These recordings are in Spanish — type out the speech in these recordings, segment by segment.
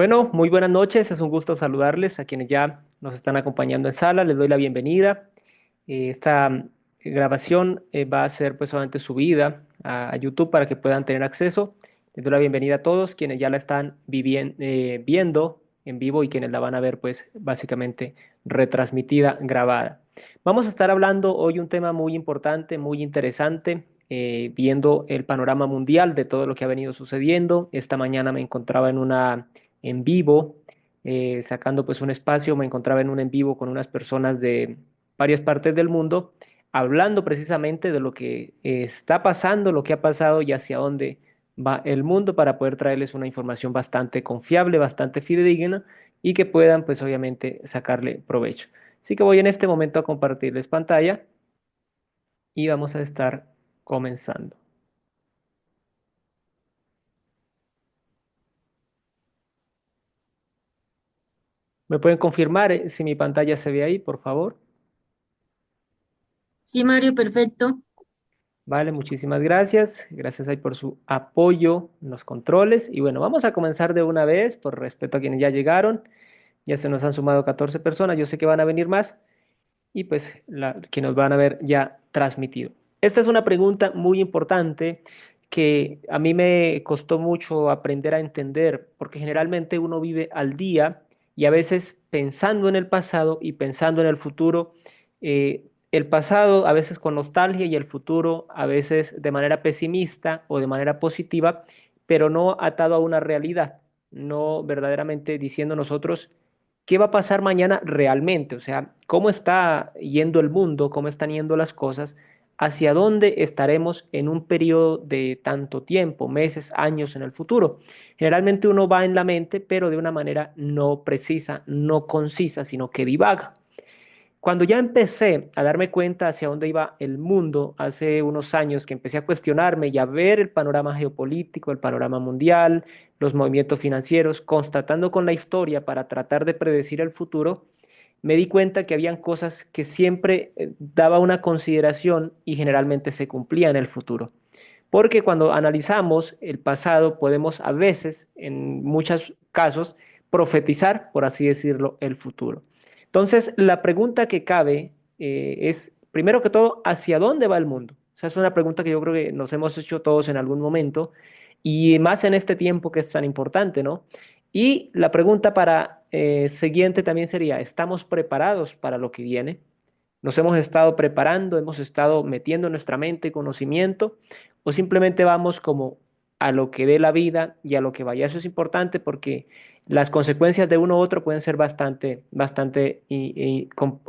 Bueno, muy buenas noches, es un gusto saludarles a quienes ya nos están acompañando en sala, les doy la bienvenida. Esta grabación va a ser pues solamente subida a YouTube para que puedan tener acceso. Les doy la bienvenida a todos quienes ya la están viendo en vivo y quienes la van a ver pues básicamente retransmitida, grabada. Vamos a estar hablando hoy un tema muy importante, muy interesante, viendo el panorama mundial de todo lo que ha venido sucediendo. Esta mañana me encontraba en vivo, sacando pues un espacio, me encontraba en un en vivo con unas personas de varias partes del mundo, hablando precisamente de lo que está pasando, lo que ha pasado y hacia dónde va el mundo para poder traerles una información bastante confiable, bastante fidedigna y que puedan pues obviamente sacarle provecho. Así que voy en este momento a compartirles pantalla y vamos a estar comenzando. ¿Me pueden confirmar si mi pantalla se ve ahí, por favor? Sí, Mario, perfecto. Vale, muchísimas gracias. Gracias ahí por su apoyo en los controles. Y bueno, vamos a comenzar de una vez por respeto a quienes ya llegaron. Ya se nos han sumado 14 personas. Yo sé que van a venir más y pues que nos van a ver ya transmitido. Esta es una pregunta muy importante que a mí me costó mucho aprender a entender porque generalmente uno vive al día y a veces pensando en el pasado y pensando en el futuro. El pasado a veces con nostalgia y el futuro a veces de manera pesimista o de manera positiva, pero no atado a una realidad, no verdaderamente diciendo nosotros qué va a pasar mañana realmente, o sea, cómo está yendo el mundo, cómo están yendo las cosas, hacia dónde estaremos en un periodo de tanto tiempo, meses, años en el futuro. Generalmente uno va en la mente, pero de una manera no precisa, no concisa, sino que divaga. Cuando ya empecé a darme cuenta hacia dónde iba el mundo, hace unos años que empecé a cuestionarme y a ver el panorama geopolítico, el panorama mundial, los movimientos financieros, constatando con la historia para tratar de predecir el futuro, me di cuenta que habían cosas que siempre daba una consideración y generalmente se cumplían en el futuro. Porque cuando analizamos el pasado podemos a veces, en muchos casos, profetizar, por así decirlo, el futuro. Entonces, la pregunta que cabe es, primero que todo, ¿hacia dónde va el mundo? O sea, es una pregunta que yo creo que nos hemos hecho todos en algún momento y más en este tiempo que es tan importante, ¿no? Y la pregunta para siguiente también sería, ¿estamos preparados para lo que viene? Nos hemos estado preparando, hemos estado metiendo en nuestra mente conocimiento o simplemente vamos como a lo que dé la vida y a lo que vaya. Eso es importante porque las consecuencias de uno u otro pueden ser bastante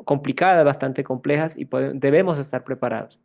complicadas, bastante complejas y debemos estar preparados.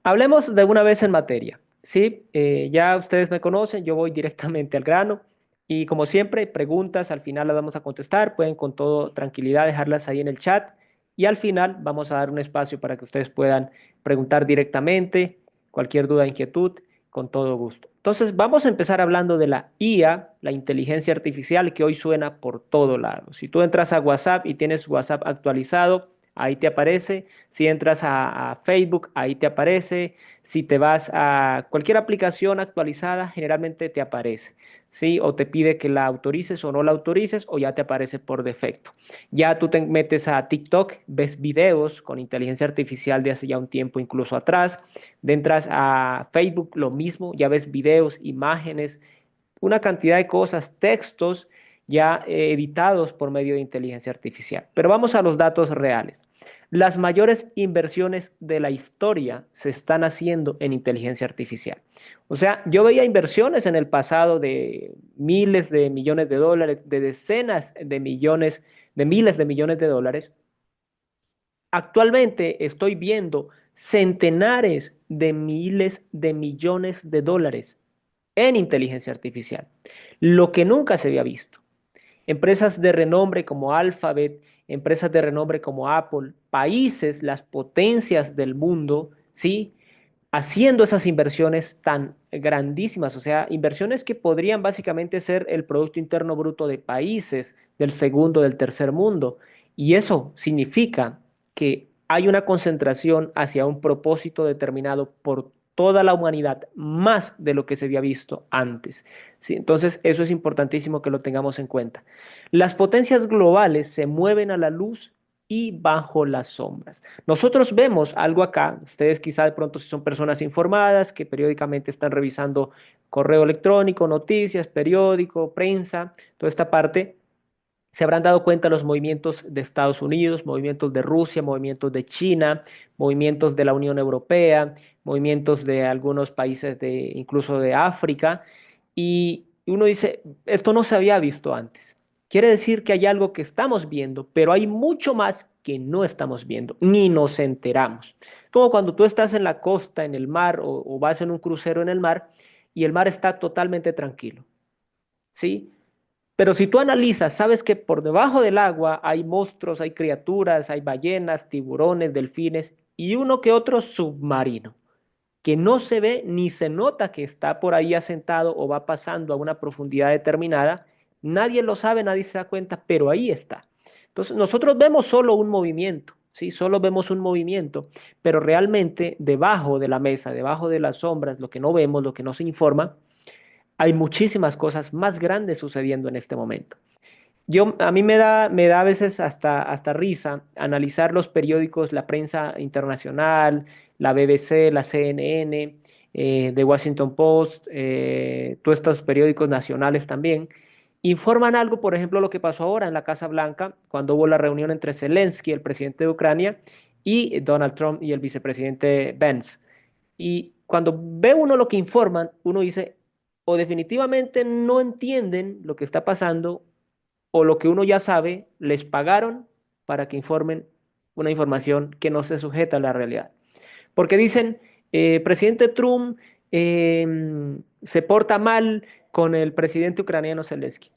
Hablemos de una vez en materia. Sí, ya ustedes me conocen, yo voy directamente al grano y como siempre, preguntas al final las vamos a contestar, pueden con toda tranquilidad dejarlas ahí en el chat y al final vamos a dar un espacio para que ustedes puedan preguntar directamente cualquier duda, inquietud, con todo gusto. Entonces, vamos a empezar hablando de la IA, la inteligencia artificial, que hoy suena por todo lado. Si tú entras a WhatsApp y tienes WhatsApp actualizado, ahí te aparece. Si entras a Facebook, ahí te aparece. Si te vas a cualquier aplicación actualizada, generalmente te aparece. ¿Sí? O te pide que la autorices o no la autorices o ya te aparece por defecto. Ya tú te metes a TikTok, ves videos con inteligencia artificial de hace ya un tiempo incluso atrás. Entras a Facebook, lo mismo, ya ves videos, imágenes, una cantidad de cosas, textos ya editados por medio de inteligencia artificial. Pero vamos a los datos reales. Las mayores inversiones de la historia se están haciendo en inteligencia artificial. O sea, yo veía inversiones en el pasado de miles de millones de dólares, de decenas de millones, de miles de millones de dólares. Actualmente estoy viendo centenares de miles de millones de dólares en inteligencia artificial, lo que nunca se había visto. Empresas de renombre como Alphabet, empresas de renombre como Apple, países, las potencias del mundo, ¿sí? Haciendo esas inversiones tan grandísimas, o sea, inversiones que podrían básicamente ser el Producto Interno Bruto de países del segundo, del tercer mundo. Y eso significa que hay una concentración hacia un propósito determinado por toda la humanidad, más de lo que se había visto antes. ¿Sí? Entonces, eso es importantísimo que lo tengamos en cuenta. Las potencias globales se mueven a la luz y bajo las sombras. Nosotros vemos algo acá, ustedes quizá de pronto si son personas informadas que periódicamente están revisando correo electrónico, noticias, periódico, prensa, toda esta parte, se habrán dado cuenta los movimientos de Estados Unidos, movimientos de Rusia, movimientos de China, movimientos de la Unión Europea, movimientos de algunos países de incluso de África, y uno dice, esto no se había visto antes. Quiere decir que hay algo que estamos viendo, pero hay mucho más que no estamos viendo, ni nos enteramos. Como cuando tú estás en la costa, en el mar, o vas en un crucero en el mar, y el mar está totalmente tranquilo, ¿sí? Pero si tú analizas, sabes que por debajo del agua hay monstruos, hay criaturas, hay ballenas, tiburones, delfines y uno que otro submarino, que no se ve ni se nota que está por ahí asentado o va pasando a una profundidad determinada. Nadie lo sabe, nadie se da cuenta, pero ahí está. Entonces, nosotros vemos solo un movimiento, ¿sí? Solo vemos un movimiento, pero realmente debajo de la mesa, debajo de las sombras, lo que no vemos, lo que no se informa, hay muchísimas cosas más grandes sucediendo en este momento. A mí me da a veces hasta risa analizar los periódicos, la prensa internacional, la BBC, la CNN, The Washington Post, todos estos periódicos nacionales también, informan algo, por ejemplo, lo que pasó ahora en la Casa Blanca, cuando hubo la reunión entre Zelensky, el presidente de Ucrania, y Donald Trump y el vicepresidente Vance. Y cuando ve uno lo que informan, uno dice, o definitivamente no entienden lo que está pasando, o lo que uno ya sabe, les pagaron para que informen una información que no se sujeta a la realidad. Porque dicen, presidente Trump se porta mal con el presidente ucraniano Zelensky.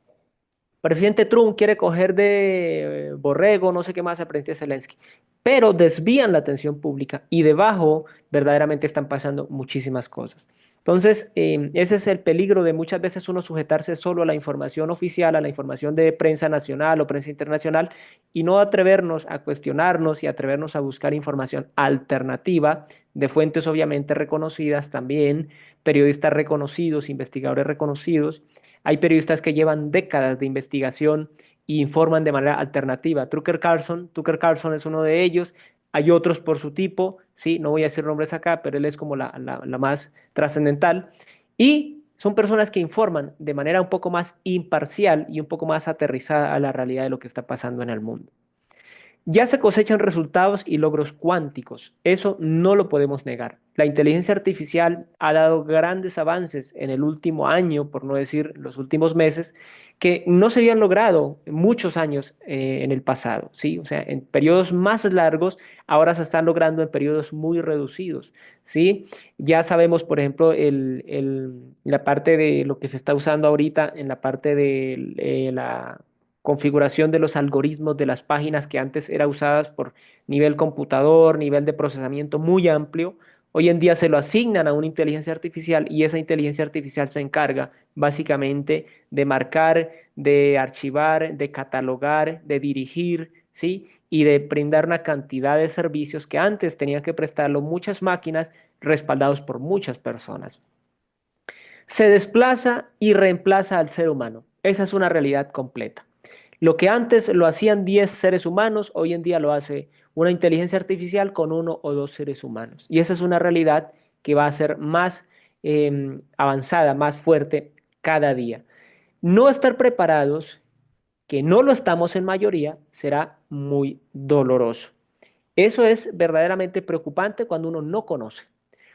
Presidente Trump quiere coger de borrego, no sé qué más, al presidente Zelensky. Pero desvían la atención pública y debajo verdaderamente están pasando muchísimas cosas. Entonces, ese es el peligro de muchas veces uno sujetarse solo a la información oficial, a la información de prensa nacional o prensa internacional y no atrevernos a cuestionarnos y atrevernos a buscar información alternativa de fuentes obviamente reconocidas también, periodistas reconocidos, investigadores reconocidos. Hay periodistas que llevan décadas de investigación e informan de manera alternativa. Tucker Carlson es uno de ellos. Hay otros por su tipo, sí, no voy a decir nombres acá, pero él es como la más trascendental. Y son personas que informan de manera un poco más imparcial y un poco más aterrizada a la realidad de lo que está pasando en el mundo. Ya se cosechan resultados y logros cuánticos, eso no lo podemos negar. La inteligencia artificial ha dado grandes avances en el último año, por no decir los últimos meses, que no se habían logrado en muchos años en el pasado, ¿sí? O sea, en periodos más largos, ahora se están logrando en periodos muy reducidos, ¿sí? Ya sabemos, por ejemplo, la parte de lo que se está usando ahorita en la parte de la configuración de los algoritmos de las páginas que antes eran usadas por nivel computador, nivel de procesamiento muy amplio. Hoy en día se lo asignan a una inteligencia artificial y esa inteligencia artificial se encarga básicamente de marcar, de archivar, de catalogar, de dirigir, ¿sí? Y de brindar una cantidad de servicios que antes tenían que prestarlo muchas máquinas respaldados por muchas personas. Se desplaza y reemplaza al ser humano. Esa es una realidad completa. Lo que antes lo hacían 10 seres humanos, hoy en día lo hace una inteligencia artificial con uno o dos seres humanos. Y esa es una realidad que va a ser más avanzada, más fuerte cada día. No estar preparados, que no lo estamos en mayoría, será muy doloroso. Eso es verdaderamente preocupante cuando uno no conoce.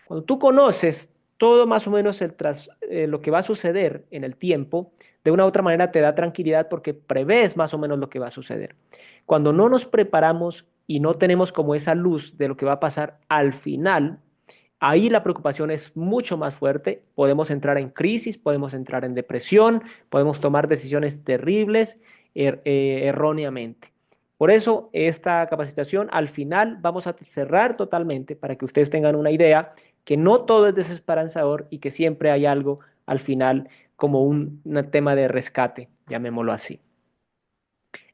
Cuando tú conoces todo más o menos lo que va a suceder en el tiempo, de una u otra manera te da tranquilidad porque prevés más o menos lo que va a suceder. Cuando no nos preparamos y no tenemos como esa luz de lo que va a pasar al final, ahí la preocupación es mucho más fuerte. Podemos entrar en crisis, podemos entrar en depresión, podemos tomar decisiones terribles erróneamente. Por eso, esta capacitación al final vamos a cerrar totalmente para que ustedes tengan una idea que no todo es desesperanzador y que siempre hay algo al final como un tema de rescate, llamémoslo así.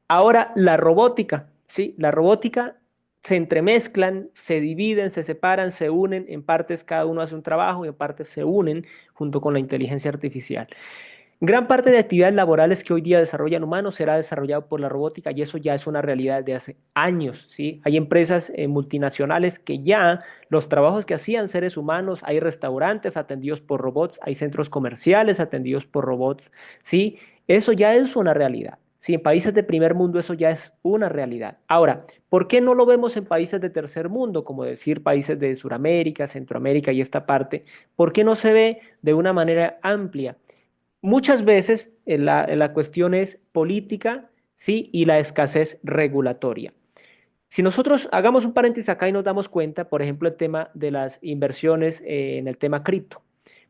Ahora, la robótica, ¿sí? La robótica se entremezclan, se dividen, se separan, se unen, en partes cada uno hace un trabajo y en partes se unen junto con la inteligencia artificial. Gran parte de actividades laborales que hoy día desarrollan humanos será desarrollado por la robótica y eso ya es una realidad de hace años, ¿sí? Hay empresas multinacionales que ya los trabajos que hacían seres humanos, hay restaurantes atendidos por robots, hay centros comerciales atendidos por robots, ¿sí? Eso ya es una realidad. Sí, en países de primer mundo eso ya es una realidad. Ahora, ¿por qué no lo vemos en países de tercer mundo, como decir países de Sudamérica, Centroamérica y esta parte? ¿Por qué no se ve de una manera amplia? Muchas veces la cuestión es política, sí, y la escasez regulatoria. Si nosotros hagamos un paréntesis acá y nos damos cuenta, por ejemplo, el tema de las inversiones en el tema cripto.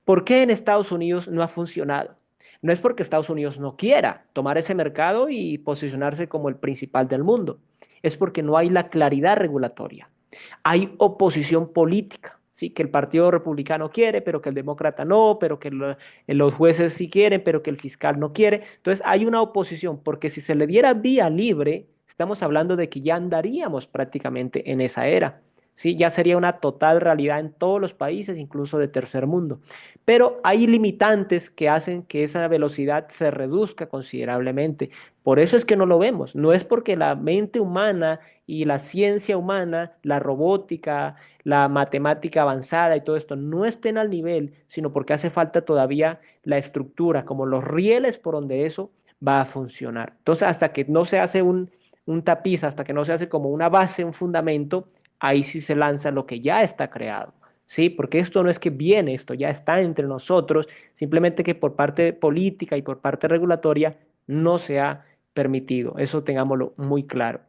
¿Por qué en Estados Unidos no ha funcionado? No es porque Estados Unidos no quiera tomar ese mercado y posicionarse como el principal del mundo. Es porque no hay la claridad regulatoria. Hay oposición política, ¿sí? Que el Partido Republicano quiere, pero que el demócrata no, pero que los jueces sí quieren, pero que el fiscal no quiere. Entonces hay una oposición, porque si se le diera vía libre, estamos hablando de que ya andaríamos prácticamente en esa era. Sí, ya sería una total realidad en todos los países, incluso de tercer mundo. Pero hay limitantes que hacen que esa velocidad se reduzca considerablemente. Por eso es que no lo vemos. No es porque la mente humana y la ciencia humana, la robótica, la matemática avanzada y todo esto no estén al nivel, sino porque hace falta todavía la estructura, como los rieles por donde eso va a funcionar. Entonces, hasta que no se hace un tapiz, hasta que no se hace como una base, un fundamento, ahí sí se lanza lo que ya está creado. Sí, porque esto no es que viene, esto ya está entre nosotros, simplemente que por parte política y por parte regulatoria no se ha permitido. Eso tengámoslo muy claro.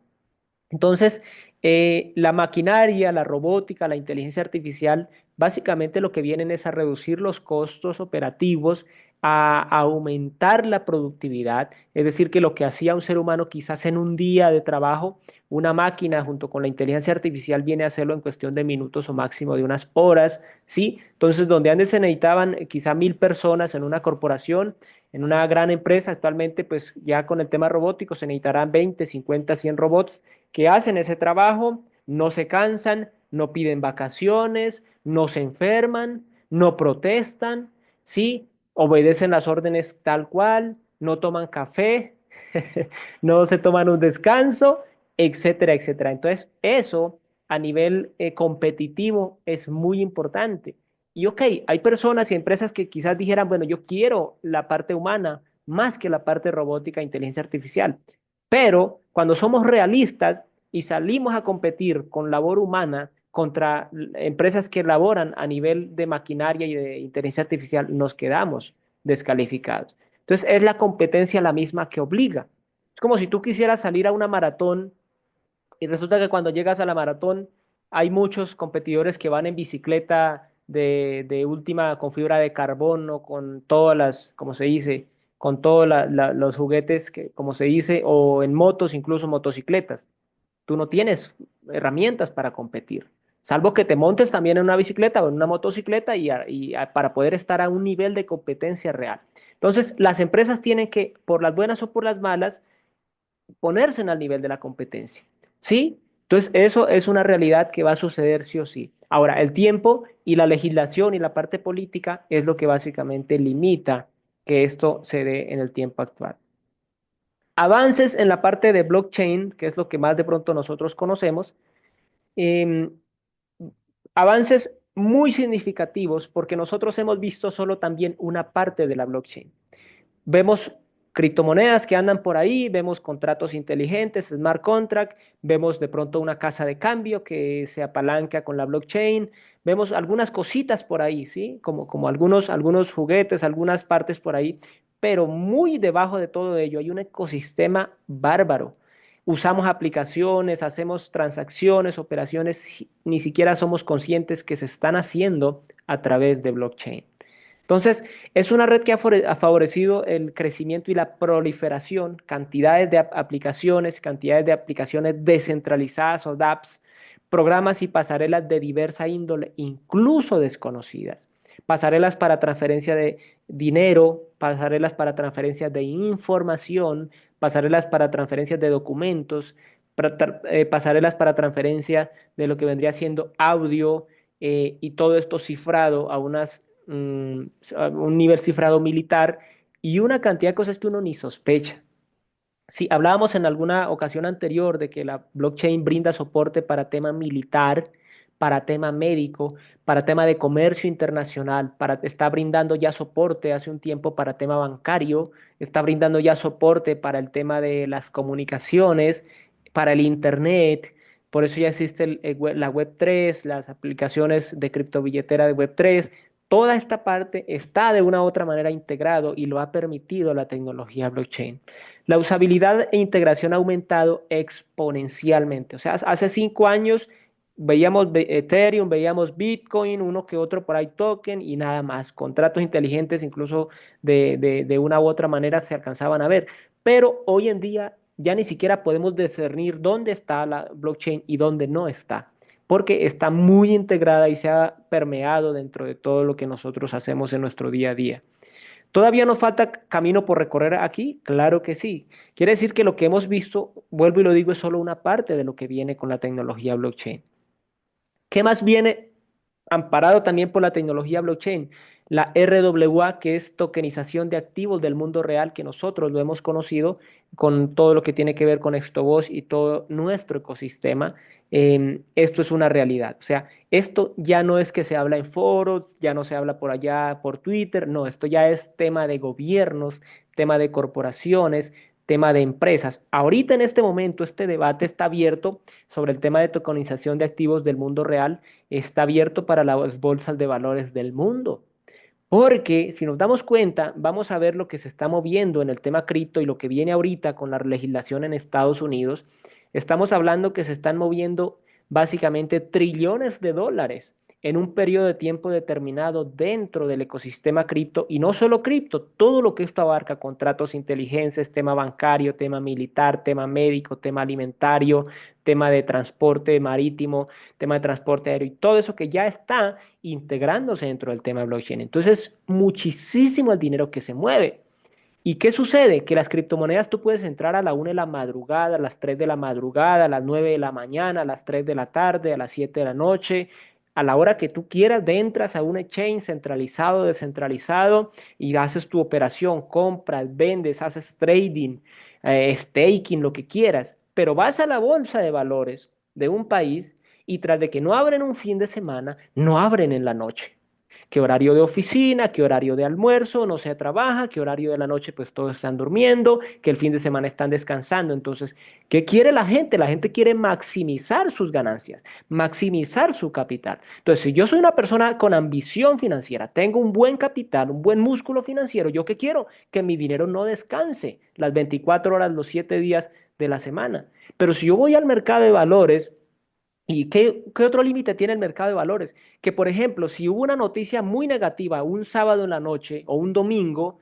Entonces, la maquinaria, la robótica, la inteligencia artificial, básicamente lo que vienen es a reducir los costos operativos, a aumentar la productividad, es decir, que lo que hacía un ser humano quizás en un día de trabajo, una máquina junto con la inteligencia artificial viene a hacerlo en cuestión de minutos o máximo de unas horas, ¿sí? Entonces, donde antes se necesitaban quizá 1.000 personas en una corporación, en una gran empresa, actualmente pues ya con el tema robótico se necesitarán 20, 50, 100 robots que hacen ese trabajo, no se cansan, no piden vacaciones, no se enferman, no protestan, ¿sí? Obedecen las órdenes tal cual, no toman café, no se toman un descanso, etcétera, etcétera. Entonces, eso a nivel competitivo es muy importante. Y ok, hay personas y empresas que quizás dijeran, bueno, yo quiero la parte humana más que la parte robótica e inteligencia artificial. Pero cuando somos realistas y salimos a competir con labor humana contra empresas que laboran a nivel de maquinaria y de inteligencia artificial, nos quedamos descalificados. Entonces es la competencia la misma que obliga. Es como si tú quisieras salir a una maratón y resulta que cuando llegas a la maratón hay muchos competidores que van en bicicleta de última con fibra de carbono, con todas las, como se dice, con todos los juguetes, que, como se dice, o en motos, incluso motocicletas. Tú no tienes herramientas para competir, salvo que te montes también en una bicicleta o en una motocicleta para poder estar a un nivel de competencia real. Entonces, las empresas tienen que, por las buenas o por las malas, ponerse en el nivel de la competencia. ¿Sí? Entonces, eso es una realidad que va a suceder sí o sí. Ahora, el tiempo y la legislación y la parte política es lo que básicamente limita que esto se dé en el tiempo actual. Avances en la parte de blockchain, que es lo que más de pronto nosotros conocemos, eh, avances muy significativos porque nosotros hemos visto solo también una parte de la blockchain. Vemos criptomonedas que andan por ahí, vemos contratos inteligentes, smart contract, vemos de pronto una casa de cambio que se apalanca con la blockchain, vemos algunas cositas por ahí, ¿sí? Como algunos juguetes, algunas partes por ahí, pero muy debajo de todo ello hay un ecosistema bárbaro. Usamos aplicaciones, hacemos transacciones, operaciones, ni siquiera somos conscientes que se están haciendo a través de blockchain. Entonces, es una red que ha favorecido el crecimiento y la proliferación, cantidades de aplicaciones descentralizadas o dApps, programas y pasarelas de diversa índole, incluso desconocidas. Pasarelas para transferencia de dinero, pasarelas para transferencia de información, pasarelas para transferencias de documentos, pasarelas para transferencia de lo que vendría siendo audio y todo esto cifrado a a un nivel cifrado militar y una cantidad de cosas que uno ni sospecha. Sí, hablábamos en alguna ocasión anterior de que la blockchain brinda soporte para tema militar, para tema médico, para tema de comercio internacional, está brindando ya soporte hace un tiempo para tema bancario, está brindando ya soporte para el tema de las comunicaciones, para el internet. Por eso ya existe la Web3, las aplicaciones de criptobilletera de Web3. Toda esta parte está de una u otra manera integrado y lo ha permitido la tecnología blockchain. La usabilidad e integración ha aumentado exponencialmente. O sea, hace 5 años veíamos Ethereum, veíamos Bitcoin, uno que otro por ahí token y nada más. Contratos inteligentes incluso de una u otra manera se alcanzaban a ver. Pero hoy en día ya ni siquiera podemos discernir dónde está la blockchain y dónde no está, porque está muy integrada y se ha permeado dentro de todo lo que nosotros hacemos en nuestro día a día. ¿Todavía nos falta camino por recorrer aquí? Claro que sí. Quiere decir que lo que hemos visto, vuelvo y lo digo, es solo una parte de lo que viene con la tecnología blockchain. ¿Qué más viene amparado también por la tecnología blockchain? La RWA, que es tokenización de activos del mundo real, que nosotros lo hemos conocido con todo lo que tiene que ver con Extobos y todo nuestro ecosistema. Esto es una realidad. O sea, esto ya no es que se habla en foros, ya no se habla por allá por Twitter, no, esto ya es tema de gobiernos, tema de corporaciones, tema de empresas. Ahorita en este momento este debate está abierto sobre el tema de tokenización de activos del mundo real, está abierto para las bolsas de valores del mundo. Porque si nos damos cuenta, vamos a ver lo que se está moviendo en el tema cripto y lo que viene ahorita con la legislación en Estados Unidos. Estamos hablando que se están moviendo básicamente trillones de dólares en un periodo de tiempo determinado dentro del ecosistema cripto y no solo cripto, todo lo que esto abarca, contratos inteligentes, tema bancario, tema militar, tema médico, tema alimentario, tema de transporte marítimo, tema de transporte aéreo y todo eso que ya está integrándose dentro del tema blockchain. Entonces, muchísimo el dinero que se mueve. ¿Y qué sucede? Que las criptomonedas tú puedes entrar a la 1 de la madrugada, a las 3 de la madrugada, a las 9 de la mañana, a las 3 de la tarde, a las 7 de la noche, a la hora que tú quieras, entras a un exchange centralizado, descentralizado y haces tu operación, compras, vendes, haces trading, staking, lo que quieras. Pero vas a la bolsa de valores de un país y tras de que no abren un fin de semana, no abren en la noche. ¿Qué horario de oficina? ¿Qué horario de almuerzo? No se trabaja. ¿Qué horario de la noche? Pues todos están durmiendo. ¿Que el fin de semana están descansando? Entonces, ¿qué quiere la gente? La gente quiere maximizar sus ganancias, maximizar su capital. Entonces, si yo soy una persona con ambición financiera, tengo un buen capital, un buen músculo financiero, ¿yo qué quiero? Que mi dinero no descanse las 24 horas, los 7 días de la semana. Pero si yo voy al mercado de valores, ¿y qué otro límite tiene el mercado de valores? Que, por ejemplo, si hubo una noticia muy negativa un sábado en la noche o un domingo,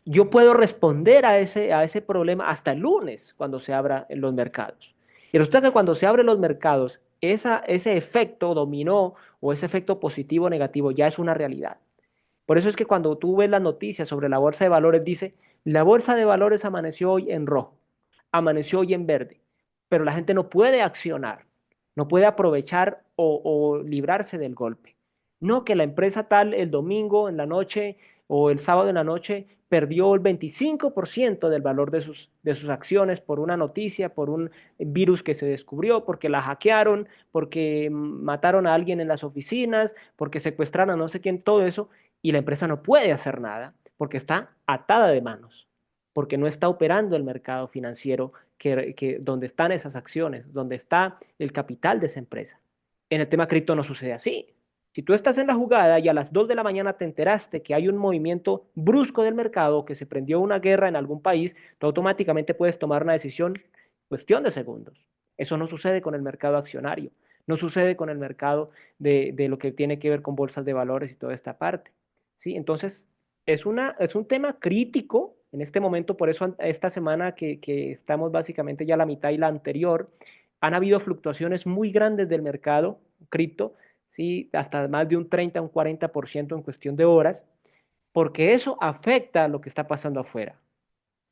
yo puedo responder a ese problema hasta el lunes cuando se abran los mercados. Y resulta que cuando se abren los mercados, ese efecto dominó o ese efecto positivo o negativo ya es una realidad. Por eso es que cuando tú ves las noticias sobre la bolsa de valores, dice, la bolsa de valores amaneció hoy en rojo, amaneció hoy en verde, pero la gente no puede accionar, no puede aprovechar o librarse del golpe. No, que la empresa tal el domingo en la noche o el sábado en la noche perdió el 25% del valor de sus acciones por una noticia, por un virus que se descubrió, porque la hackearon, porque mataron a alguien en las oficinas, porque secuestraron a no sé quién, todo eso y la empresa no puede hacer nada porque está atada de manos, porque no está operando el mercado financiero donde están esas acciones, donde está el capital de esa empresa. En el tema cripto no sucede así. Si tú estás en la jugada y a las 2 de la mañana te enteraste que hay un movimiento brusco del mercado, que se prendió una guerra en algún país, tú automáticamente puedes tomar una decisión cuestión de segundos. Eso no sucede con el mercado accionario, no sucede con el mercado de lo que tiene que ver con bolsas de valores y toda esta parte. ¿Sí? Entonces, es un tema crítico en este momento, por eso esta semana que estamos básicamente ya a la mitad y la anterior, han habido fluctuaciones muy grandes del mercado cripto, ¿sí? Hasta más de un 30, un 40% en cuestión de horas, porque eso afecta a lo que está pasando afuera.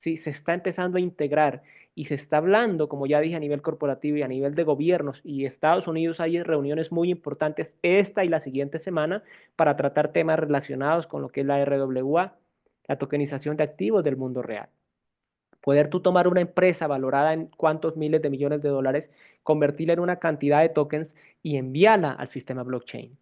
¿sí? Se está empezando a integrar y se está hablando, como ya dije, a nivel corporativo y a nivel de gobiernos y Estados Unidos hay reuniones muy importantes esta y la siguiente semana para tratar temas relacionados con lo que es la RWA, la tokenización de activos del mundo real. Poder tú tomar una empresa valorada en cuántos miles de millones de dólares, convertirla en una cantidad de tokens y enviarla al sistema blockchain.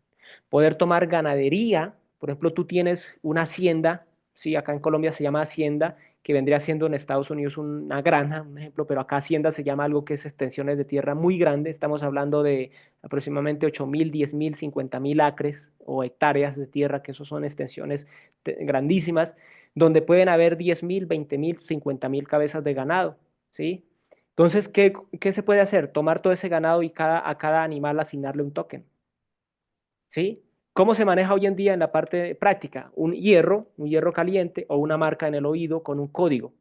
Poder tomar ganadería, por ejemplo, tú tienes una hacienda, sí, acá en Colombia se llama hacienda, que vendría siendo en Estados Unidos una granja, un ejemplo, pero acá hacienda se llama algo que es extensiones de tierra muy grandes, estamos hablando de aproximadamente 8.000, 10.000, 50.000 acres o hectáreas de tierra, que eso son extensiones grandísimas donde pueden haber 10.000, 20.000, 50.000 cabezas de ganado, ¿sí? Entonces, ¿qué se puede hacer? Tomar todo ese ganado y a cada animal asignarle un token, ¿sí? ¿Cómo se maneja hoy en día en la parte práctica? Un hierro caliente o una marca en el oído con un código,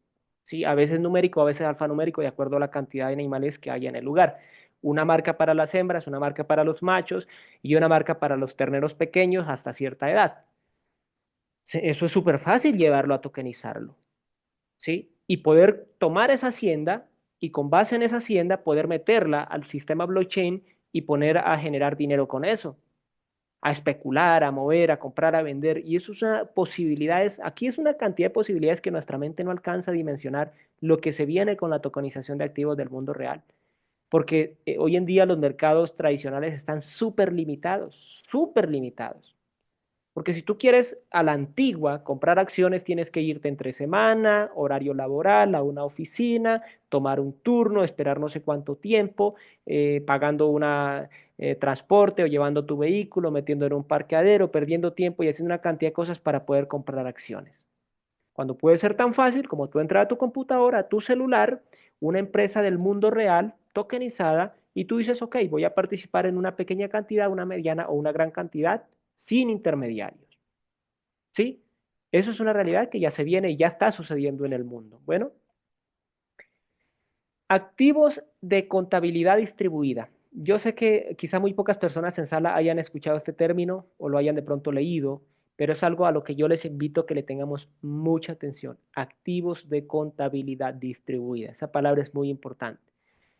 ¿sí? A veces numérico, a veces alfanumérico, de acuerdo a la cantidad de animales que haya en el lugar. Una marca para las hembras, una marca para los machos y una marca para los terneros pequeños hasta cierta edad. Eso es súper fácil llevarlo a tokenizarlo. ¿Sí? Y poder tomar esa hacienda y con base en esa hacienda poder meterla al sistema blockchain y poner a generar dinero con eso, a especular, a mover, a comprar, a vender. Y eso es una posibilidades, aquí es una cantidad de posibilidades que nuestra mente no alcanza a dimensionar lo que se viene con la tokenización de activos del mundo real. Porque hoy en día los mercados tradicionales están súper limitados, súper limitados. Porque si tú quieres a la antigua comprar acciones, tienes que irte entre semana, horario laboral, a una oficina, tomar un turno, esperar no sé cuánto tiempo, pagando un transporte o llevando tu vehículo, metiendo en un parqueadero, perdiendo tiempo y haciendo una cantidad de cosas para poder comprar acciones. Cuando puede ser tan fácil como tú entrar a tu computadora, a tu celular, una empresa del mundo real, tokenizada, y tú dices, ok, voy a participar en una pequeña cantidad, una mediana o una gran cantidad sin intermediarios. ¿Sí? Eso es una realidad que ya se viene y ya está sucediendo en el mundo. Bueno, activos de contabilidad distribuida. Yo sé que quizá muy pocas personas en sala hayan escuchado este término o lo hayan de pronto leído, pero es algo a lo que yo les invito a que le tengamos mucha atención. Activos de contabilidad distribuida. Esa palabra es muy importante.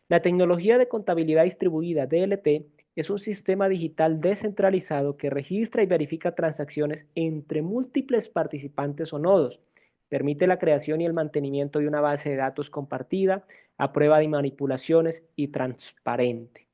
La tecnología de contabilidad distribuida, DLT, es un sistema digital descentralizado que registra y verifica transacciones entre múltiples participantes o nodos. Permite la creación y el mantenimiento de una base de datos compartida, a prueba de manipulaciones y transparente.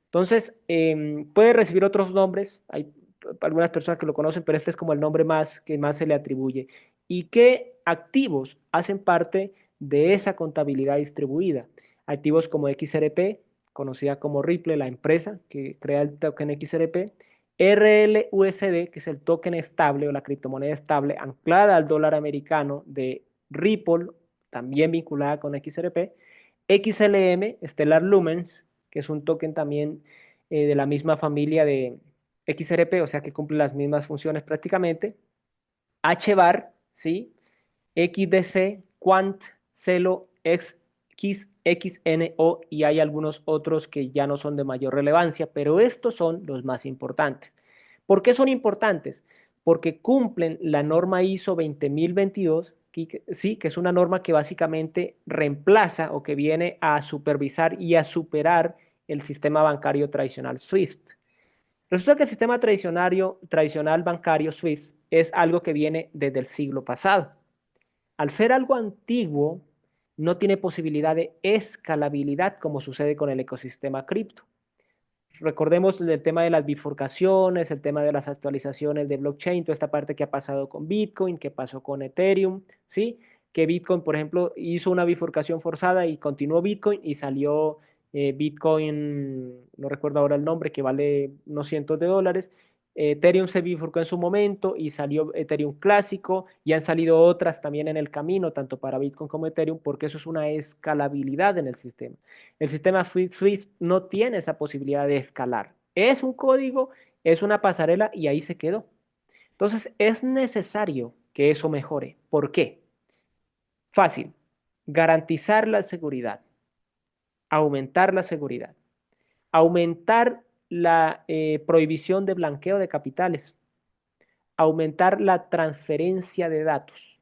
Entonces, puede recibir otros nombres. Hay algunas personas que lo conocen, pero este es como el nombre más que más se le atribuye. ¿Y qué activos hacen parte de esa contabilidad distribuida? Activos como XRP, conocida como Ripple, la empresa que crea el token XRP, RLUSD, que es el token estable o la criptomoneda estable anclada al dólar americano de Ripple, también vinculada con XRP, XLM, Stellar Lumens, que es un token también de la misma familia de XRP, o sea que cumple las mismas funciones prácticamente. HBAR, ¿sí? XDC, Quant, Celo, XNO y hay algunos otros que ya no son de mayor relevancia, pero estos son los más importantes. ¿Por qué son importantes? Porque cumplen la norma ISO 20022, sí, que es una norma que básicamente reemplaza o que viene a supervisar y a superar el sistema bancario tradicional SWIFT. Resulta que el sistema tradicional bancario SWIFT es algo que viene desde el siglo pasado. Al ser algo antiguo, no tiene posibilidad de escalabilidad como sucede con el ecosistema cripto. Recordemos el tema de las bifurcaciones, el tema de las actualizaciones de blockchain, toda esta parte que ha pasado con Bitcoin, que pasó con Ethereum, ¿sí? Que Bitcoin, por ejemplo, hizo una bifurcación forzada y continuó Bitcoin y salió Bitcoin, no recuerdo ahora el nombre, que vale unos cientos de dólares. Ethereum se bifurcó en su momento y salió Ethereum clásico y han salido otras también en el camino, tanto para Bitcoin como Ethereum, porque eso es una escalabilidad en el sistema. El sistema Swift no tiene esa posibilidad de escalar. Es un código, es una pasarela y ahí se quedó. Entonces es necesario que eso mejore. ¿Por qué? Fácil. Garantizar la seguridad, aumentar la seguridad, aumentar la prohibición de blanqueo de capitales, aumentar la transferencia de datos,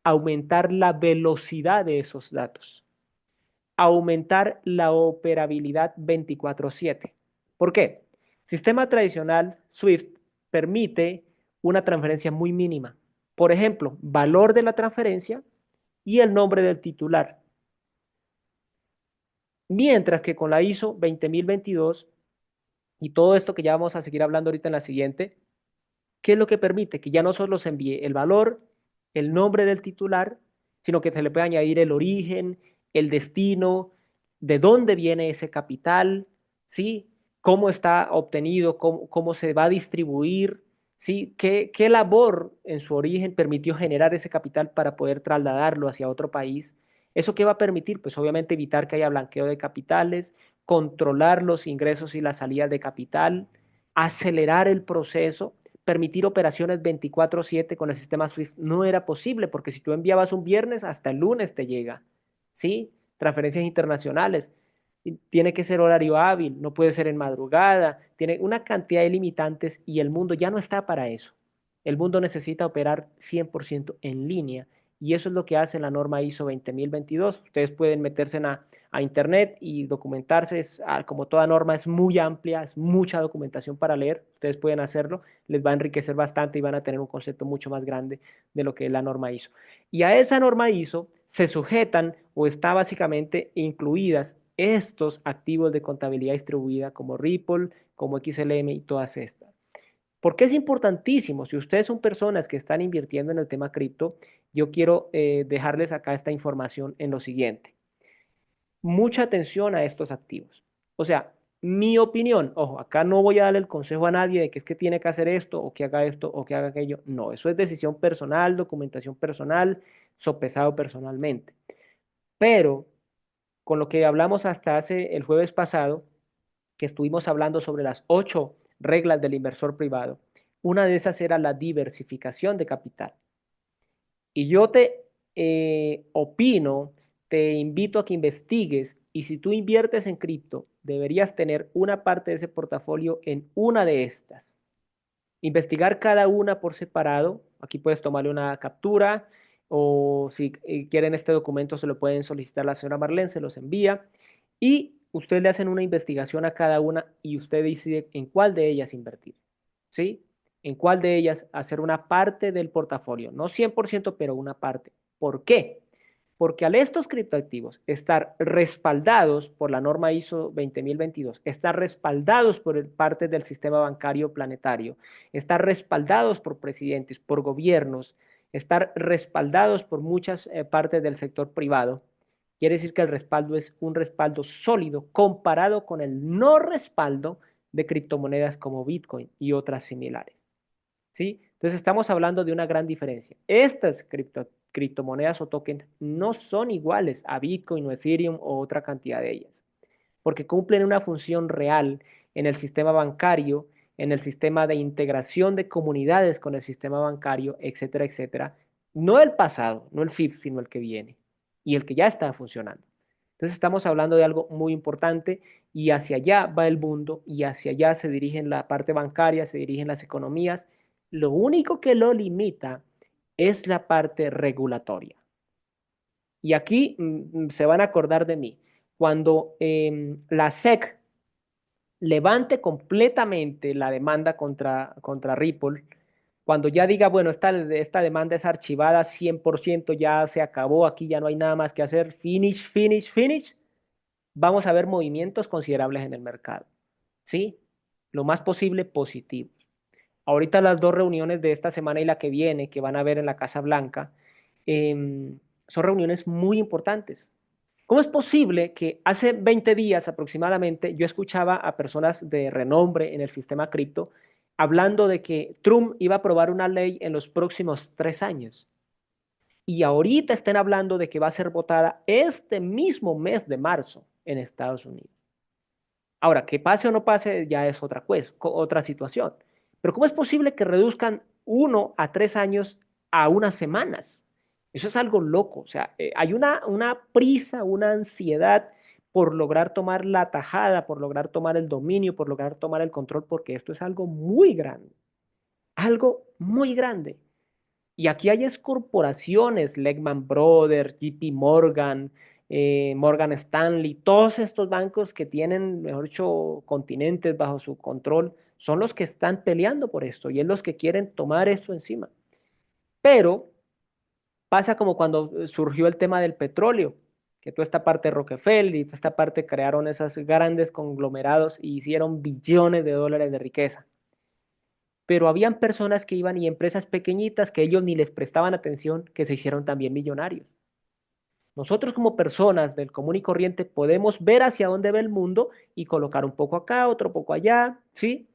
aumentar la velocidad de esos datos, aumentar la operabilidad 24/7. ¿Por qué? Sistema tradicional SWIFT permite una transferencia muy mínima. Por ejemplo, valor de la transferencia y el nombre del titular. Mientras que con la ISO 20022 y todo esto que ya vamos a seguir hablando ahorita en la siguiente, ¿qué es lo que permite? Que ya no solo se envíe el valor, el nombre del titular, sino que se le puede añadir el origen, el destino, de dónde viene ese capital, ¿sí? Cómo está obtenido, cómo se va a distribuir, ¿sí? ¿Qué labor en su origen permitió generar ese capital para poder trasladarlo hacia otro país? ¿Eso qué va a permitir? Pues obviamente evitar que haya blanqueo de capitales, controlar los ingresos y las salidas de capital, acelerar el proceso. Permitir operaciones 24/7 con el sistema SWIFT no era posible, porque si tú enviabas un viernes, hasta el lunes te llega, ¿sí? Transferencias internacionales. Tiene que ser horario hábil, no puede ser en madrugada, tiene una cantidad de limitantes y el mundo ya no está para eso. El mundo necesita operar 100% en línea y eso es lo que hace la norma ISO 20022. Ustedes pueden meterse a internet y documentarse. Como toda norma es muy amplia, es mucha documentación para leer. Ustedes pueden hacerlo, les va a enriquecer bastante y van a tener un concepto mucho más grande de lo que es la norma ISO. Y a esa norma ISO se sujetan o está básicamente incluidas estos activos de contabilidad distribuida como Ripple, como XLM y todas estas. ¿Por qué es importantísimo? Si ustedes son personas que están invirtiendo en el tema cripto, yo quiero dejarles acá esta información en lo siguiente. Mucha atención a estos activos. O sea, mi opinión, ojo, acá no voy a darle el consejo a nadie de que es que tiene que hacer esto o que haga esto o que haga aquello. No, eso es decisión personal, documentación personal, sopesado personalmente. Pero con lo que hablamos hasta hace el jueves pasado, que estuvimos hablando sobre las 8 reglas del inversor privado, una de esas era la diversificación de capital. Y yo te opino, te invito a que investigues y si tú inviertes en cripto, deberías tener una parte de ese portafolio en una de estas. Investigar cada una por separado. Aquí puedes tomarle una captura o si quieren este documento se lo pueden solicitar a la señora Marlene, se los envía y ustedes le hacen una investigación a cada una y usted decide en cuál de ellas invertir. ¿Sí? En cuál de ellas hacer una parte del portafolio, no 100%, pero una parte. ¿Por qué? Porque al estos criptoactivos estar respaldados por la norma ISO 20022, estar respaldados por parte del sistema bancario planetario, estar respaldados por presidentes, por gobiernos, estar respaldados por muchas partes del sector privado, quiere decir que el respaldo es un respaldo sólido comparado con el no respaldo de criptomonedas como Bitcoin y otras similares. ¿Sí? Entonces estamos hablando de una gran diferencia. Estas criptomonedas o tokens no son iguales a Bitcoin o Ethereum o otra cantidad de ellas, porque cumplen una función real en el sistema bancario, en el sistema de integración de comunidades con el sistema bancario, etcétera, etcétera. No el pasado, no el FIF, sino el que viene y el que ya está funcionando. Entonces estamos hablando de algo muy importante y hacia allá va el mundo y hacia allá se dirigen la parte bancaria, se dirigen las economías. Lo único que lo limita es la parte regulatoria. Y aquí se van a acordar de mí. Cuando la SEC levante completamente la demanda contra Ripple, cuando ya diga, bueno, esta demanda es archivada 100%, ya se acabó, aquí ya no hay nada más que hacer, finish, finish, finish, vamos a ver movimientos considerables en el mercado. ¿Sí? Lo más posible positivo. Ahorita las dos reuniones de esta semana y la que viene, que van a ver en la Casa Blanca, son reuniones muy importantes. ¿Cómo es posible que hace 20 días aproximadamente yo escuchaba a personas de renombre en el sistema cripto hablando de que Trump iba a aprobar una ley en los próximos 3 años? Y ahorita estén hablando de que va a ser votada este mismo mes de marzo en Estados Unidos. Ahora, que pase o no pase ya es otra situación. Pero ¿cómo es posible que reduzcan 1 a 3 años a unas semanas? Eso es algo loco. O sea, hay una prisa, una ansiedad por lograr tomar la tajada, por lograr tomar el dominio, por lograr tomar el control, porque esto es algo muy grande. Algo muy grande. Y aquí hay es corporaciones, Lehman Brothers, JP Morgan, Morgan Stanley, todos estos bancos que tienen, mejor dicho, continentes bajo su control, son los que están peleando por esto y es los que quieren tomar esto encima. Pero pasa como cuando surgió el tema del petróleo, que toda esta parte de Rockefeller y toda esta parte crearon esos grandes conglomerados y hicieron billones de dólares de riqueza. Pero habían personas que iban y empresas pequeñitas que ellos ni les prestaban atención, que se hicieron también millonarios. Nosotros como personas del común y corriente podemos ver hacia dónde ve el mundo y colocar un poco acá, otro poco allá, ¿sí?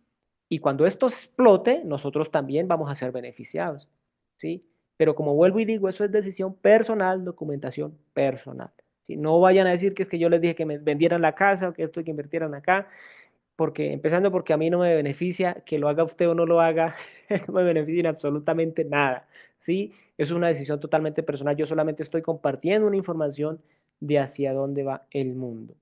Y cuando esto explote, nosotros también vamos a ser beneficiados, ¿sí? Pero como vuelvo y digo, eso es decisión personal, documentación personal. ¿Sí? No vayan a decir que es que yo les dije que me vendieran la casa o que esto que invirtieran acá, porque empezando porque a mí no me beneficia, que lo haga usted o no lo haga, no me beneficia en absolutamente nada, ¿sí? Es una decisión totalmente personal, yo solamente estoy compartiendo una información de hacia dónde va el mundo.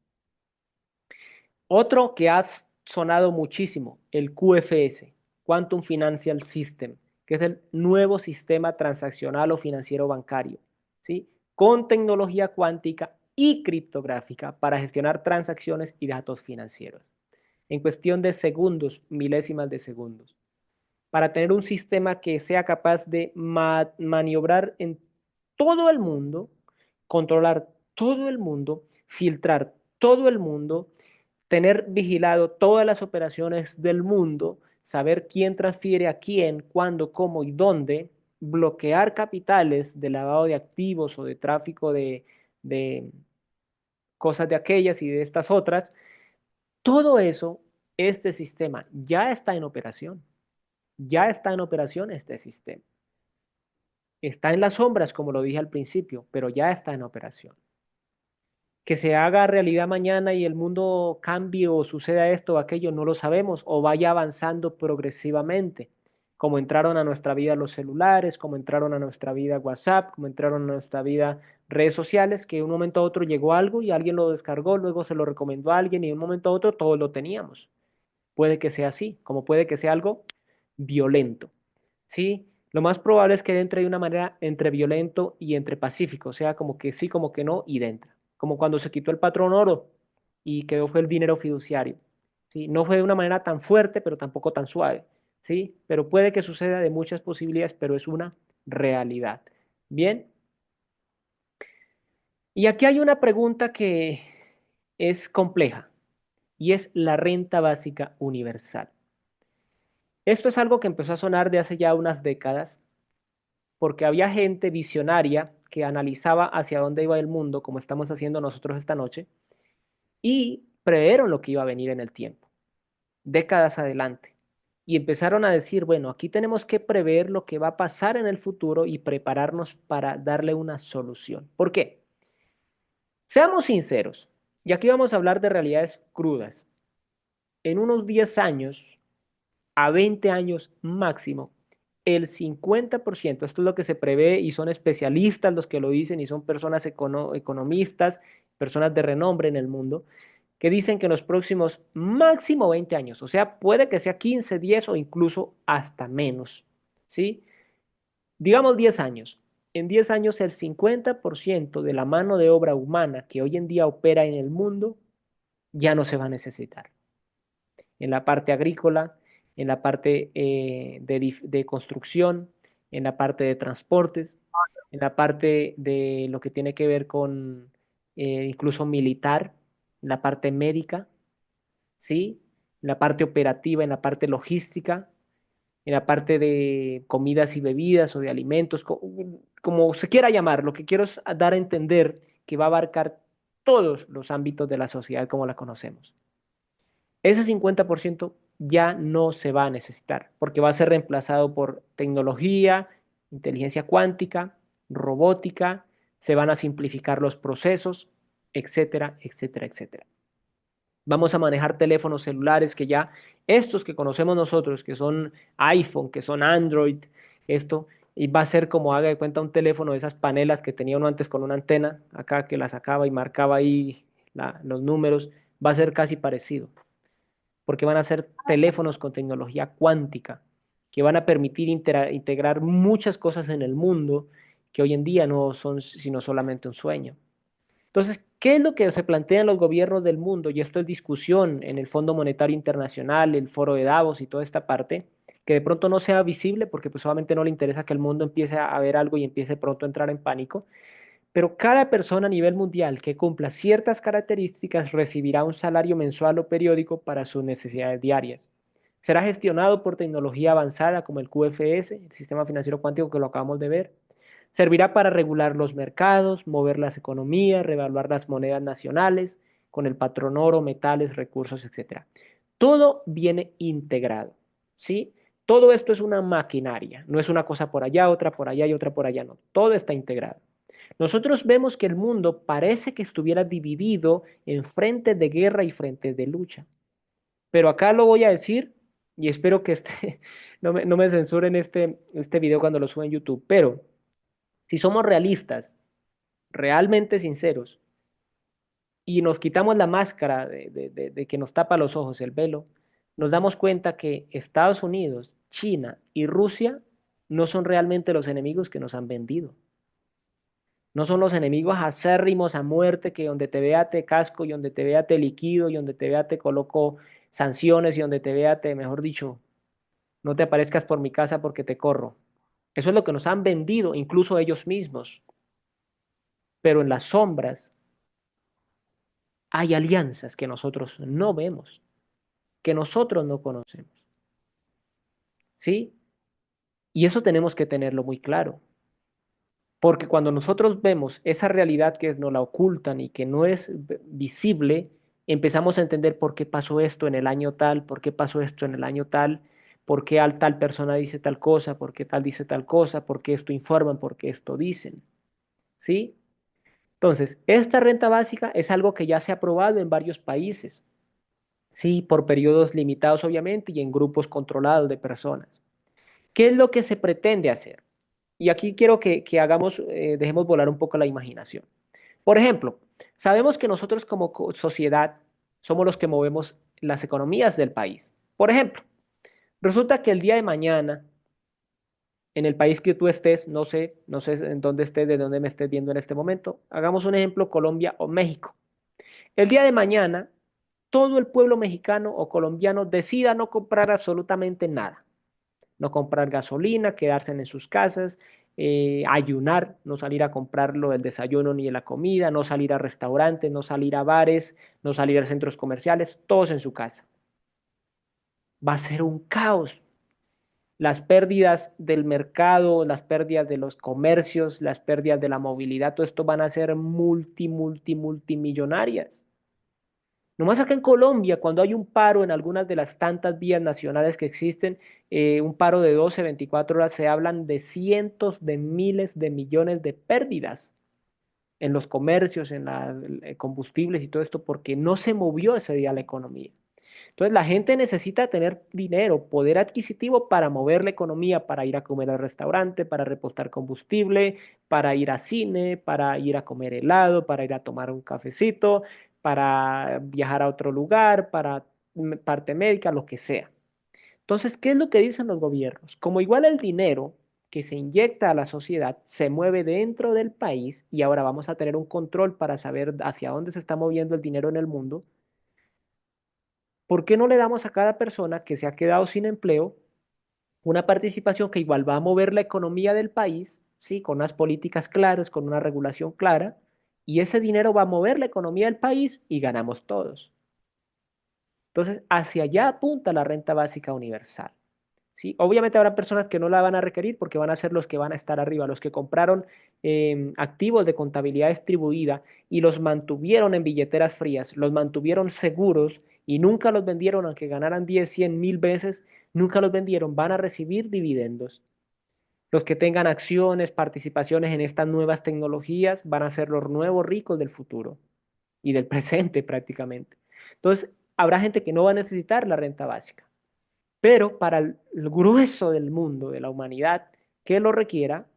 Otro que ha sonado muchísimo, el QFS, Quantum Financial System, que es el nuevo sistema transaccional o financiero bancario, ¿sí? Con tecnología cuántica y criptográfica para gestionar transacciones y datos financieros en cuestión de segundos, milésimas de segundos, para tener un sistema que sea capaz de maniobrar en todo el mundo, controlar todo el mundo, filtrar todo el mundo, tener vigilado todas las operaciones del mundo, saber quién transfiere a quién, cuándo, cómo y dónde, bloquear capitales de lavado de activos o de tráfico de cosas de aquellas y de estas otras. Todo eso, este sistema ya está en operación. Ya está en operación este sistema. Está en las sombras, como lo dije al principio, pero ya está en operación. Que se haga realidad mañana y el mundo cambie o suceda esto o aquello, no lo sabemos, o vaya avanzando progresivamente, como entraron a nuestra vida los celulares, como entraron a nuestra vida WhatsApp, como entraron a nuestra vida redes sociales, que de un momento a otro llegó algo y alguien lo descargó, luego se lo recomendó a alguien y de un momento a otro todos lo teníamos. Puede que sea así, como puede que sea algo violento. ¿Sí? Lo más probable es que entre de una manera entre violento y entre pacífico, o sea, como que sí, como que no, y dentro. Como cuando se quitó el patrón oro y quedó fue el dinero fiduciario. ¿Sí? No fue de una manera tan fuerte, pero tampoco tan suave. ¿Sí? Pero puede que suceda de muchas posibilidades, pero es una realidad. Bien, y aquí hay una pregunta que es compleja y es la renta básica universal. Esto es algo que empezó a sonar de hace ya unas décadas porque había gente visionaria que analizaba hacia dónde iba el mundo, como estamos haciendo nosotros esta noche, y preveieron lo que iba a venir en el tiempo, décadas adelante. Y empezaron a decir, bueno, aquí tenemos que prever lo que va a pasar en el futuro y prepararnos para darle una solución. ¿Por qué? Seamos sinceros, y aquí vamos a hablar de realidades crudas. En unos 10 años, a 20 años máximo, el 50%, esto es lo que se prevé y son especialistas los que lo dicen y son personas economistas, personas de renombre en el mundo, que dicen que en los próximos máximo 20 años, o sea, puede que sea 15, 10 o incluso hasta menos, ¿sí? Digamos 10 años. En 10 años el 50% de la mano de obra humana que hoy en día opera en el mundo ya no se va a necesitar en la parte agrícola, en la parte de construcción, en la parte de transportes, en la parte de lo que tiene que ver con incluso militar, en la parte médica, ¿sí? En la parte operativa, en la parte logística, en la parte de comidas y bebidas o de alimentos, como se quiera llamar, lo que quiero es dar a entender que va a abarcar todos los ámbitos de la sociedad como la conocemos. Ese 50% ya no se va a necesitar porque va a ser reemplazado por tecnología, inteligencia cuántica, robótica, se van a simplificar los procesos, etcétera, etcétera, etcétera. Vamos a manejar teléfonos celulares que ya, estos que conocemos nosotros, que son iPhone, que son Android, esto, y va a ser como haga de cuenta un teléfono de esas panelas que tenía uno antes con una antena, acá que la sacaba y marcaba ahí los números, va a ser casi parecido porque van a ser teléfonos con tecnología cuántica. que van a permitir integrar muchas cosas en el mundo que hoy en día no son sino solamente un sueño. Entonces, ¿qué es lo que se plantean los gobiernos del mundo? Y esto es discusión en el Fondo Monetario Internacional, el Foro de Davos y toda esta parte, que de pronto no sea visible porque pues obviamente no le interesa que el mundo empiece a ver algo y empiece pronto a entrar en pánico, pero cada persona a nivel mundial que cumpla ciertas características recibirá un salario mensual o periódico para sus necesidades diarias. Será gestionado por tecnología avanzada como el QFS, el sistema financiero cuántico que lo acabamos de ver. Servirá para regular los mercados, mover las economías, revaluar las monedas nacionales con el patrón oro, metales, recursos, etcétera. Todo viene integrado, ¿sí? Todo esto es una maquinaria, no es una cosa por allá, otra por allá y otra por allá, no. Todo está integrado. Nosotros vemos que el mundo parece que estuviera dividido en frentes de guerra y frentes de lucha. Pero acá lo voy a decir y espero que no me censuren este video cuando lo suba en YouTube. Pero si somos realistas, realmente sinceros, y nos quitamos la máscara de que nos tapa los ojos, el velo, nos damos cuenta que Estados Unidos, China y Rusia no son realmente los enemigos que nos han vendido. No son los enemigos acérrimos a muerte que donde te vea te casco y donde te vea te liquido y donde te vea te coloco sanciones y donde te vea te, mejor dicho, no te aparezcas por mi casa porque te corro. Eso es lo que nos han vendido, incluso ellos mismos. Pero en las sombras hay alianzas que nosotros no vemos, que nosotros no conocemos. ¿Sí? Y eso tenemos que tenerlo muy claro. Porque cuando nosotros vemos esa realidad que nos la ocultan y que no es visible, empezamos a entender por qué pasó esto en el año tal, por qué pasó esto en el año tal, por qué tal persona dice tal cosa, por qué tal dice tal cosa, por qué esto informan, por qué esto dicen. ¿Sí? Entonces, esta renta básica es algo que ya se ha aprobado en varios países. Sí, por periodos limitados obviamente y en grupos controlados de personas. ¿Qué es lo que se pretende hacer? Y aquí quiero que hagamos, dejemos volar un poco la imaginación. Por ejemplo, sabemos que nosotros como sociedad somos los que movemos las economías del país. Por ejemplo, resulta que el día de mañana, en el país que tú estés, no sé en dónde estés, de dónde me estés viendo en este momento, hagamos un ejemplo, Colombia o México. El día de mañana, todo el pueblo mexicano o colombiano decida no comprar absolutamente nada, no comprar gasolina, quedarse en sus casas, ayunar, no salir a comprarlo del desayuno ni de la comida, no salir a restaurantes, no salir a bares, no salir a centros comerciales, todos en su casa. Va a ser un caos. Las pérdidas del mercado, las pérdidas de los comercios, las pérdidas de la movilidad, todo esto van a ser multimillonarias. Nomás acá en Colombia, cuando hay un paro en algunas de las tantas vías nacionales que existen, un paro de 12, 24 horas, se hablan de cientos de miles de millones de pérdidas en los comercios, en los combustibles y todo esto, porque no se movió ese día la economía. Entonces la gente necesita tener dinero, poder adquisitivo para mover la economía, para ir a comer al restaurante, para repostar combustible, para ir a cine, para ir a comer helado, para ir a tomar un cafecito, para viajar a otro lugar, para parte médica, lo que sea. Entonces, ¿qué es lo que dicen los gobiernos? Como igual el dinero que se inyecta a la sociedad se mueve dentro del país y ahora vamos a tener un control para saber hacia dónde se está moviendo el dinero en el mundo. ¿Por qué no le damos a cada persona que se ha quedado sin empleo una participación que igual va a mover la economía del país, sí, con unas políticas claras, con una regulación clara, y ese dinero va a mover la economía del país y ganamos todos? Entonces, hacia allá apunta la renta básica universal. ¿Sí? Obviamente habrá personas que no la van a requerir porque van a ser los que van a estar arriba, los que compraron activos de contabilidad distribuida y los mantuvieron en billeteras frías, los mantuvieron seguros y nunca los vendieron, aunque ganaran 10, 100, 1000 veces, nunca los vendieron, van a recibir dividendos. Los que tengan acciones, participaciones en estas nuevas tecnologías van a ser los nuevos ricos del futuro y del presente prácticamente. Entonces, habrá gente que no va a necesitar la renta básica. Pero para el grueso del mundo, de la humanidad, que lo requiera,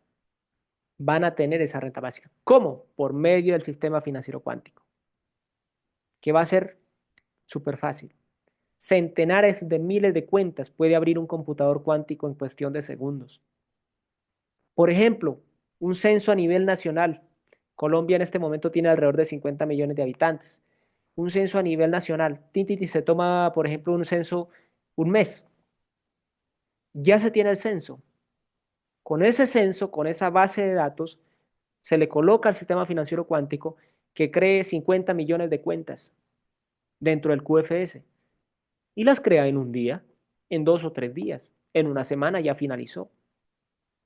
van a tener esa renta básica. ¿Cómo? Por medio del sistema financiero cuántico, que va a ser súper fácil. Centenares de miles de cuentas puede abrir un computador cuántico en cuestión de segundos. Por ejemplo, un censo a nivel nacional. Colombia en este momento tiene alrededor de 50 millones de habitantes. Un censo a nivel nacional. Tintiti se toma, por ejemplo, un censo un mes. Ya se tiene el censo. Con ese censo, con esa base de datos, se le coloca al sistema financiero cuántico que cree 50 millones de cuentas dentro del QFS y las crea en un día, en 2 o 3 días, en una semana ya finalizó.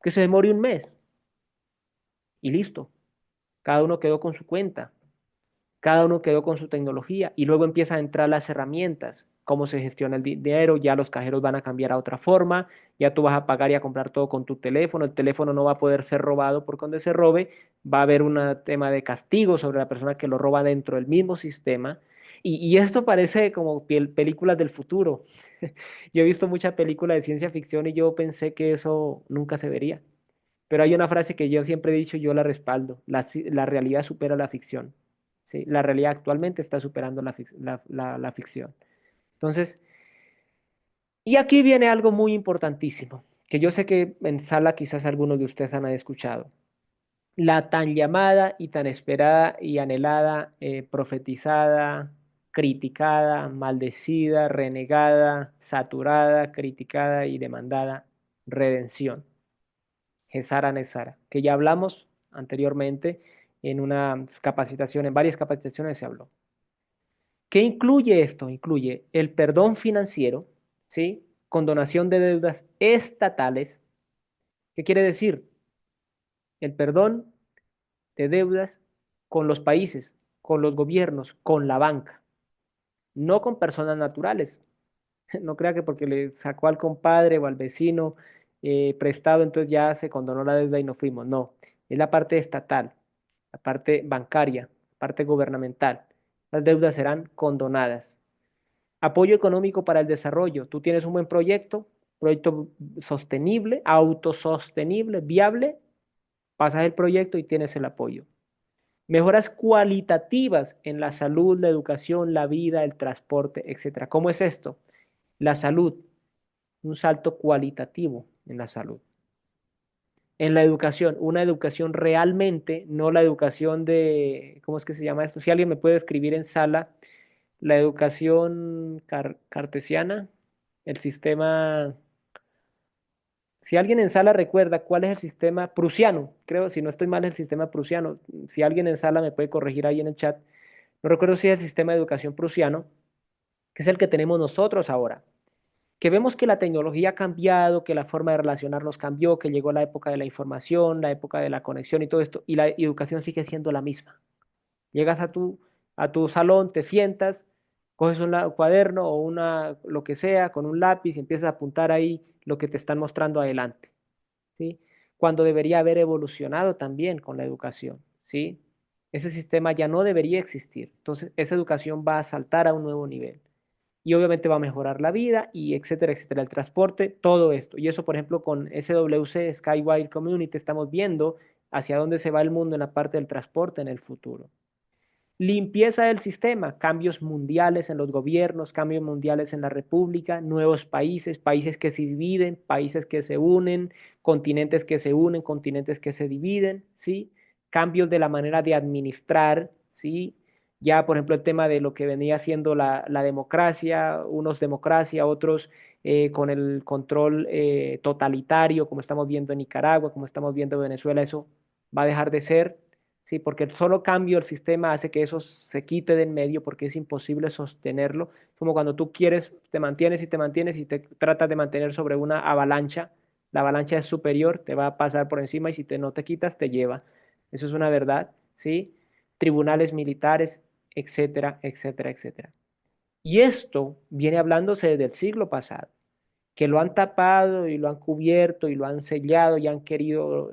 Que se demore un mes y listo. Cada uno quedó con su cuenta, cada uno quedó con su tecnología y luego empiezan a entrar las herramientas, cómo se gestiona el dinero, ya los cajeros van a cambiar a otra forma, ya tú vas a pagar y a comprar todo con tu teléfono, el teléfono no va a poder ser robado por donde se robe, va a haber un tema de castigo sobre la persona que lo roba dentro del mismo sistema. Y esto parece como películas del futuro. Yo he visto muchas películas de ciencia ficción y yo pensé que eso nunca se vería. Pero hay una frase que yo siempre he dicho y yo la respaldo. La realidad supera la ficción. ¿Sí? La realidad actualmente está superando la ficción. Entonces, y aquí viene algo muy importantísimo, que yo sé que en sala quizás algunos de ustedes han escuchado. La tan llamada y tan esperada y anhelada, profetizada, criticada, maldecida, renegada, saturada, criticada y demandada redención. Gesara Nesara, que ya hablamos anteriormente en una capacitación, en varias capacitaciones se habló. ¿Qué incluye esto? Incluye el perdón financiero, ¿sí? Condonación de deudas estatales. ¿Qué quiere decir? El perdón de deudas con los países, con los gobiernos, con la banca, no con personas naturales. No crea que porque le sacó al compadre o al vecino prestado, entonces ya se condonó la deuda y no fuimos. No, es la parte estatal, la parte bancaria, la parte gubernamental. Las deudas serán condonadas. Apoyo económico para el desarrollo. Tú tienes un buen proyecto sostenible, autosostenible, viable, pasas el proyecto y tienes el apoyo. Mejoras cualitativas en la salud, la educación, la vida, el transporte, etcétera. ¿Cómo es esto? La salud, un salto cualitativo en la salud. En la educación, una educación realmente, no la educación de, ¿cómo es que se llama esto? Si alguien me puede escribir en sala, la educación cartesiana, el sistema, si alguien en sala recuerda cuál es el sistema prusiano, creo, si no estoy mal, es el sistema prusiano, si alguien en sala me puede corregir ahí en el chat, no recuerdo si es el sistema de educación prusiano, que es el que tenemos nosotros ahora, que vemos que la tecnología ha cambiado, que la forma de relacionarnos cambió, que llegó la época de la información, la época de la conexión y todo esto, y la educación sigue siendo la misma. Llegas a tu salón, te sientas, coges un cuaderno o lo que sea, con un lápiz y empiezas a apuntar ahí lo que te están mostrando adelante, ¿sí? Cuando debería haber evolucionado también con la educación, ¿sí? Ese sistema ya no debería existir. Entonces, esa educación va a saltar a un nuevo nivel y obviamente va a mejorar la vida y etcétera, etcétera, el transporte, todo esto. Y eso, por ejemplo, con SWC, Skywire Community, estamos viendo hacia dónde se va el mundo en la parte del transporte en el futuro. Limpieza del sistema, cambios mundiales en los gobiernos, cambios mundiales en la república, nuevos países, países que se dividen, países que se unen, continentes que se dividen, ¿sí? Cambios de la manera de administrar, ¿sí? Ya, por ejemplo, el tema de lo que venía siendo la democracia, unos democracia, otros con el control totalitario, como estamos viendo en Nicaragua, como estamos viendo en Venezuela, eso va a dejar de ser. Sí, porque el solo cambio del sistema hace que eso se quite del medio porque es imposible sostenerlo. Como cuando tú quieres, te mantienes y te tratas de mantener sobre una avalancha. La avalancha es superior, te va a pasar por encima y si no te quitas, te lleva. Eso es una verdad, ¿sí? Tribunales militares, etcétera, etcétera, etcétera. Y esto viene hablándose desde el siglo pasado que lo han tapado y lo han cubierto y lo han sellado y han querido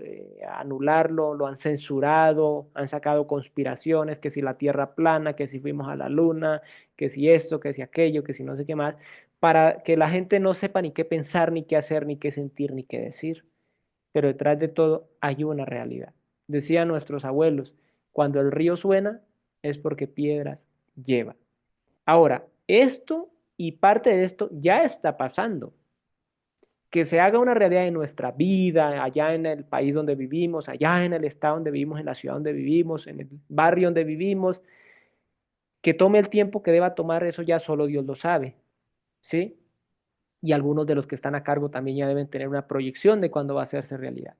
anularlo, lo han censurado, han sacado conspiraciones, que si la Tierra plana, que si fuimos a la Luna, que si esto, que si aquello, que si no sé qué más, para que la gente no sepa ni qué pensar, ni qué hacer, ni qué sentir, ni qué decir. Pero detrás de todo hay una realidad. Decían nuestros abuelos, cuando el río suena es porque piedras lleva. Ahora, esto Y parte de esto ya está pasando. Que se haga una realidad en nuestra vida, allá en el país donde vivimos, allá en el estado donde vivimos, en la ciudad donde vivimos, en el barrio donde vivimos, que tome el tiempo que deba tomar, eso ya solo Dios lo sabe, ¿sí? Y algunos de los que están a cargo también ya deben tener una proyección de cuándo va a hacerse realidad.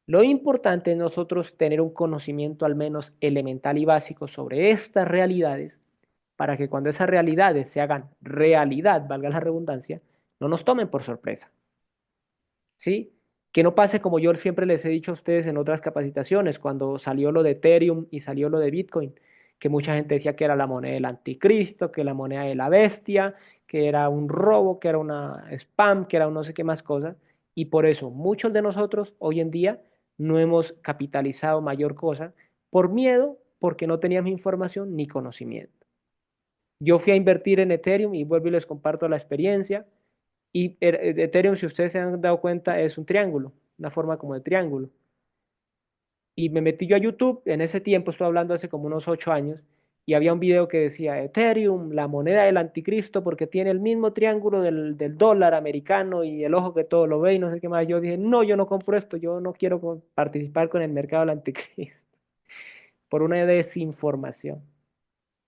Lo importante es nosotros tener un conocimiento al menos elemental y básico sobre estas realidades para que cuando esas realidades se hagan realidad, valga la redundancia, no nos tomen por sorpresa. ¿Sí? Que no pase como yo siempre les he dicho a ustedes en otras capacitaciones, cuando salió lo de Ethereum y salió lo de Bitcoin, que mucha gente decía que era la moneda del anticristo, que la moneda de la bestia, que era un robo, que era una spam, que era un no sé qué más cosas, y por eso muchos de nosotros hoy en día no hemos capitalizado mayor cosa por miedo, porque no teníamos información ni conocimiento. Yo fui a invertir en Ethereum y vuelvo y les comparto la experiencia. Y Ethereum, si ustedes se han dado cuenta, es un triángulo, una forma como de triángulo. Y me metí yo a YouTube, en ese tiempo, estoy hablando hace como unos 8 años, y había un video que decía Ethereum, la moneda del anticristo, porque tiene el mismo triángulo del dólar americano y el ojo que todo lo ve y no sé qué más. Yo dije, no, yo no compro esto, yo no quiero participar con el mercado del anticristo, por una desinformación,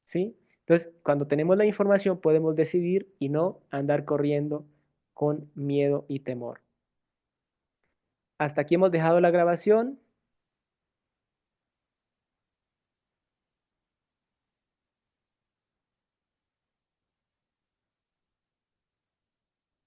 ¿sí? Entonces, cuando tenemos la información, podemos decidir y no andar corriendo con miedo y temor. Hasta aquí hemos dejado la grabación.